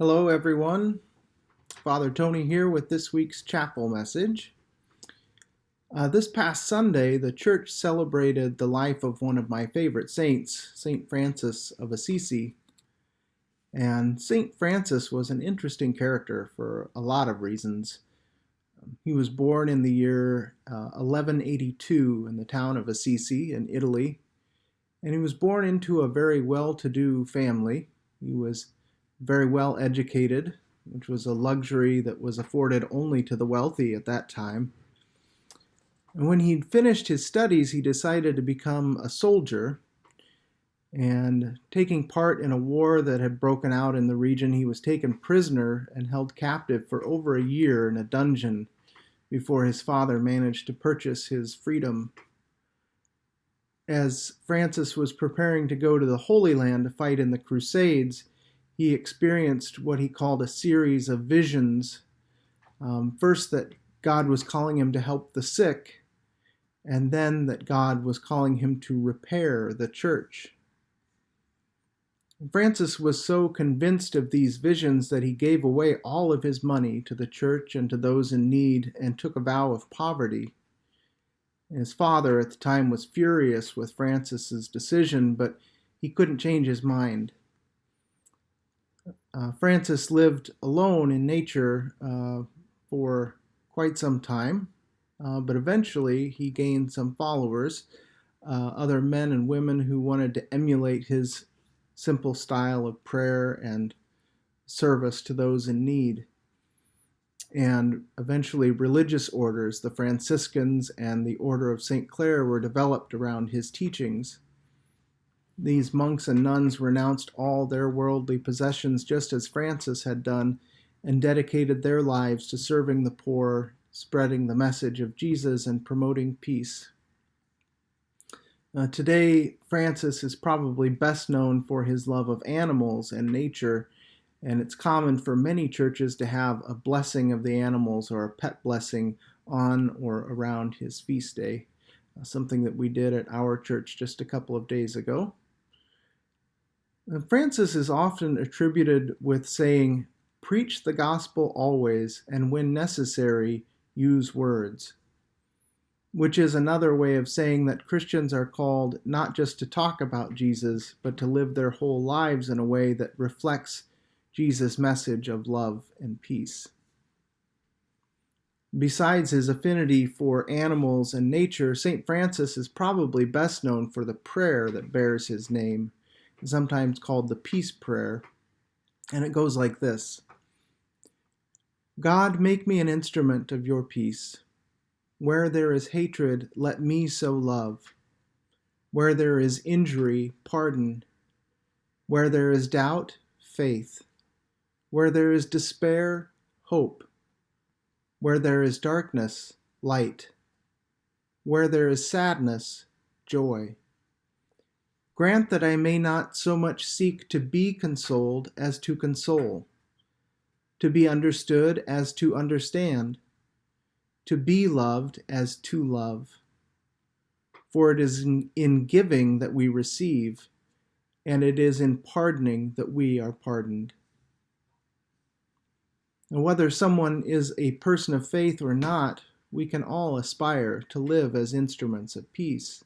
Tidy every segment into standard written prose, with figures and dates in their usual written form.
Hello, everyone. Father Tony here with this week's chapel message. This past Sunday, the church celebrated the life of one of my favorite saints, St. Francis of Assisi. And St. Francis was an interesting character for a lot of reasons. He was born in the year 1182 in the town of Assisi in Italy, and he was born into a very well-to-do family. He was very well educated, which was a luxury that was afforded only to the wealthy at that time. And when he'd finished his studies, he decided to become a soldier. And taking part in a war that had broken out in the region, he was taken prisoner and held captive for over a year in a dungeon before his father managed to purchase his freedom. As Francis was preparing to go to the Holy Land to fight in the Crusades, he experienced what he called a series of visions. First, that God was calling him to help the sick, and then that God was calling him to repair the church. Francis was so convinced of these visions that he gave away all of his money to the church and to those in need and took a vow of poverty. His father at the time was furious with Francis's decision, but he couldn't change his mind. Francis lived alone in nature for quite some time, but eventually he gained some followers, other men and women who wanted to emulate his simple style of prayer and service to those in need. And eventually religious orders, the Franciscans and the Order of St. Clare, were developed around his teachings. These monks and nuns renounced all their worldly possessions just as Francis had done and dedicated their lives to serving the poor, spreading the message of Jesus, and promoting peace. Today, Francis is probably best known for his love of animals and nature, and it's common for many churches to have a blessing of the animals or a pet blessing on or around his feast day, something that we did at our church just a couple of days ago. Francis is often attributed with saying, "Preach the gospel always, and when necessary, use words," which is another way of saying that Christians are called not just to talk about Jesus, but to live their whole lives in a way that reflects Jesus' message of love and peace. Besides his affinity for animals and nature, St. Francis is probably best known for the prayer that bears his name, sometimes called the Peace Prayer, and it goes like this: God, make me an instrument of your peace. Where there is hatred, let me sow love. Where there is injury, pardon. Where there is doubt, faith. Where there is despair, hope. Where there is darkness, light. Where there is sadness, joy. Grant that I may not so much seek to be consoled as to console, to be understood as to understand, to be loved as to love. For it is in giving that we receive, and it is in pardoning that we are pardoned. And whether someone is a person of faith or not, we can all aspire to live as instruments of peace,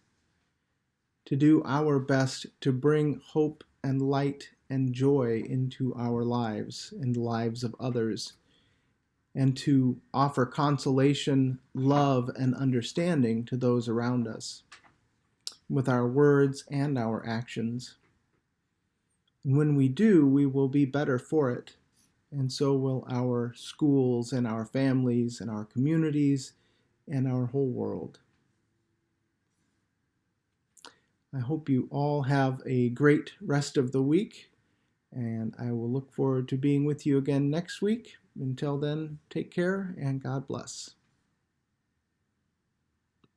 to do our best to bring hope and light and joy into our lives and the lives of others, and to offer consolation, love, and understanding to those around us with our words and our actions. And when we do, we will be better for it, and so will our schools and our families and our communities and our whole world. I hope you all have a great rest of the week, and I will look forward to being with you again next week. Until then, take care and God bless.